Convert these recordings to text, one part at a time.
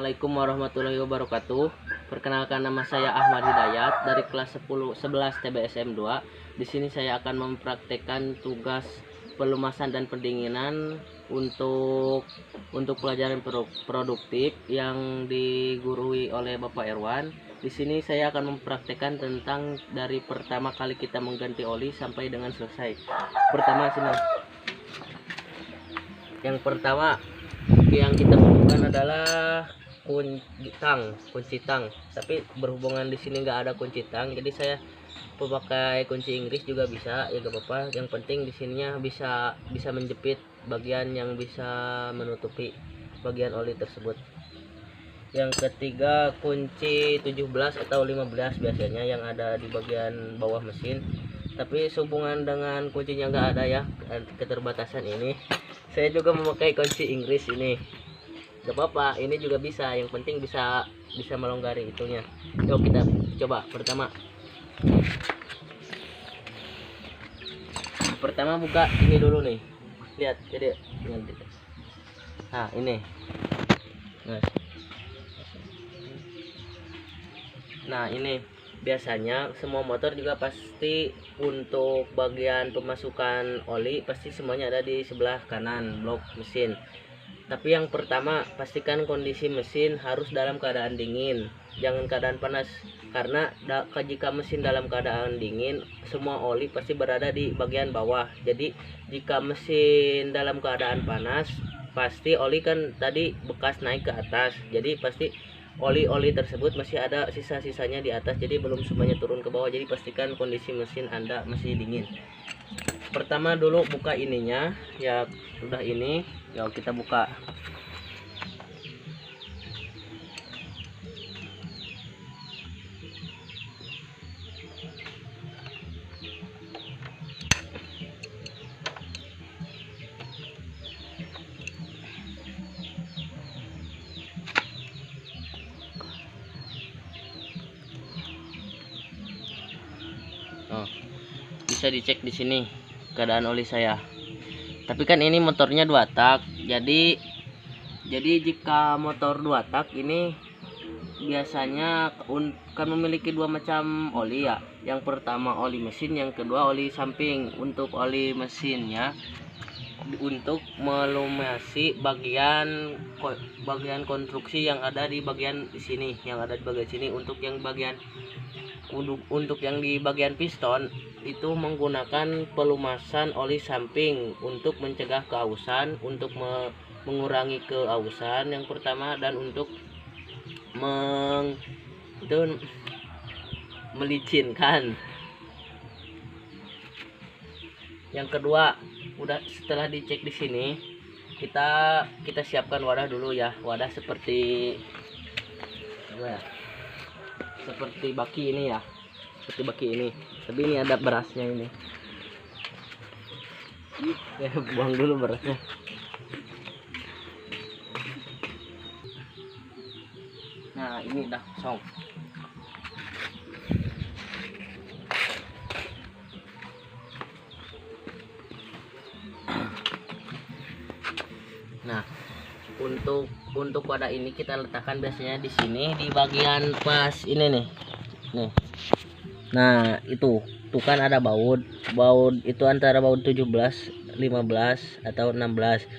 Assalamualaikum warahmatullahi wabarakatuh. Perkenalkan, nama saya Ahmad Hidayat dari kelas 11 TBSM 2. Di sini saya akan mempraktekkan tugas pelumasan dan pendinginan untuk pelajaran produktif yang digurui oleh Bapak Irwan. Di sini saya akan mempraktekkan tentang dari pertama kali kita mengganti oli sampai dengan selesai. Pertama sini. Yang pertama yang kita butuhkan adalah kunci tang, tapi berhubungan di sini nggak ada kunci tang, jadi saya pakai kunci Inggris juga bisa, ya gak apa-apa. Yang penting di sininya bisa menjepit bagian yang bisa menutupi bagian oli tersebut. Yang ketiga kunci 17 atau 15 biasanya yang ada di bagian bawah mesin, tapi sehubungan dengan kuncinya nggak ada ya, keterbatasan ini saya juga memakai kunci Inggris ini. Gak apa-apa, ini juga bisa, yang penting bisa melonggari itunya. Yuk kita coba. Pertama buka ini dulu nih, lihat, jadi nah ini nah ini biasanya semua motor juga pasti untuk bagian pemasukan oli pasti semuanya ada di sebelah kanan blok mesin. Tapi yang pertama, pastikan kondisi mesin harus dalam keadaan dingin, jangan keadaan panas, karena jika mesin dalam keadaan dingin semua oli pasti berada di bagian bawah. Jadi jika mesin dalam keadaan panas, pasti oli kan tadi bekas naik ke atas, jadi pasti oli tersebut masih ada sisa-sisanya di atas, jadi belum semuanya turun ke bawah. Jadi pastikan kondisi mesin Anda masih dingin. Pertama dulu buka ininya ya, udah ini ya, kita buka. Bisa dicek di sini keadaan oli saya. Tapi kan ini motornya 2 tak. Jadi jika motor 2 tak ini biasanya kan memiliki 2 macam oli ya. Yang pertama oli mesin, yang kedua oli samping. Untuk oli mesinnya untuk melumasi bagian konstruksi yang ada di bagian sini, untuk yang di bagian piston itu menggunakan pelumasan oli samping untuk mencegah keausan, untuk mengurangi keausan yang pertama, dan untuk melicinkan. Yang kedua, udah setelah dicek di sini, kita siapkan wadah dulu ya. Wadah seperti baki ini ya, tapi ini ada berasnya ini. Buang dulu berasnya. Nah ini udah kosong. Nah untuk wadah ini kita letakkan biasanya di sini, di bagian pas ini nih. Nah itu tuh kan ada baut itu antara baut 17, 15 atau 16.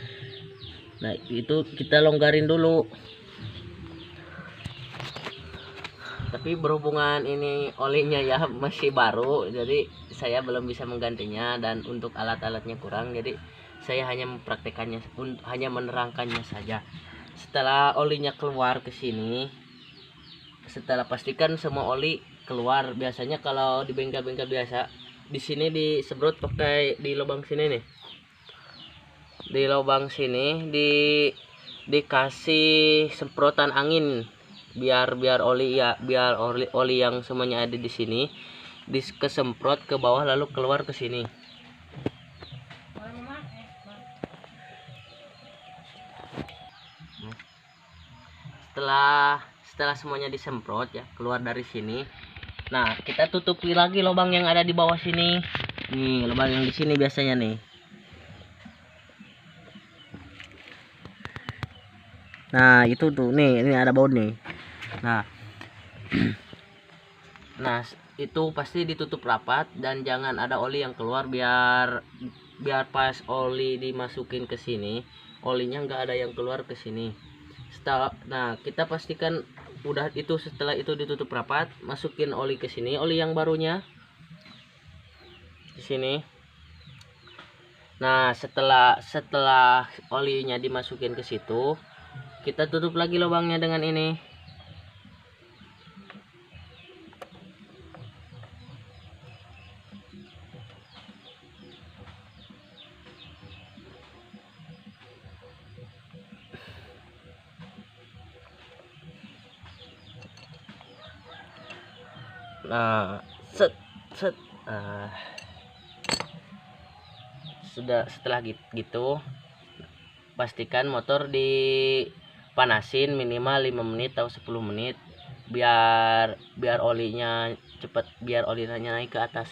Nah itu kita longgarin dulu. Tapi berhubungan ini olinya ya masih baru, jadi saya belum bisa menggantinya, dan untuk alat-alatnya kurang, jadi saya hanya mempraktekannya, hanya menerangkannya saja. Setelah olinya keluar ke sini, setelah pastikan semua oli keluar, biasanya kalau di bengkel-bengkel biasa di sini disemprot pakai di lubang sini nih. Di lubang sini dikasih semprotan angin biar oli ya, biar oli yang semuanya ada di sini kesemprot ke bawah lalu keluar ke sini. Setelah semuanya disemprot ya, keluar dari sini. Nah kita tutupi lagi lubang yang ada di bawah sini. Nih lubang yang di sini biasanya nih. Nah itu tuh nih, ini ada baut nih. Nah nah itu pasti ditutup rapat dan jangan ada oli yang keluar, biar pas oli dimasukin ke sini olinya nggak ada yang keluar ke sini. Nah kita pastikan udah itu, setelah itu ditutup rapat, masukin oli ke sini, oli yang barunya di sini. Nah setelah olinya dimasukin ke situ, kita tutup lagi lubangnya dengan ini. Nah set set sudah, setelah gitu pastikan motor dipanasin minimal 5 menit atau 10 menit biar olinya cepat, biar olinya naik ke atas.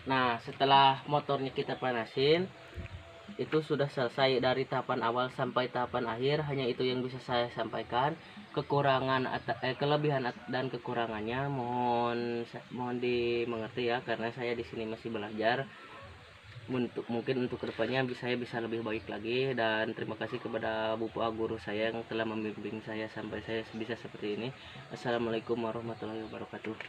Nah setelah motornya kita panasin, itu sudah selesai dari tahapan awal sampai tahapan akhir. Hanya itu yang bisa saya sampaikan. Kelebihan dan kekurangannya mohon dimengerti ya, karena saya di sini masih belajar. Mungkin untuk kedepannya saya bisa lebih baik lagi, dan terima kasih kepada Bapak guru saya yang telah membimbing saya sampai saya bisa seperti ini. Assalamualaikum warahmatullahi wabarakatuh.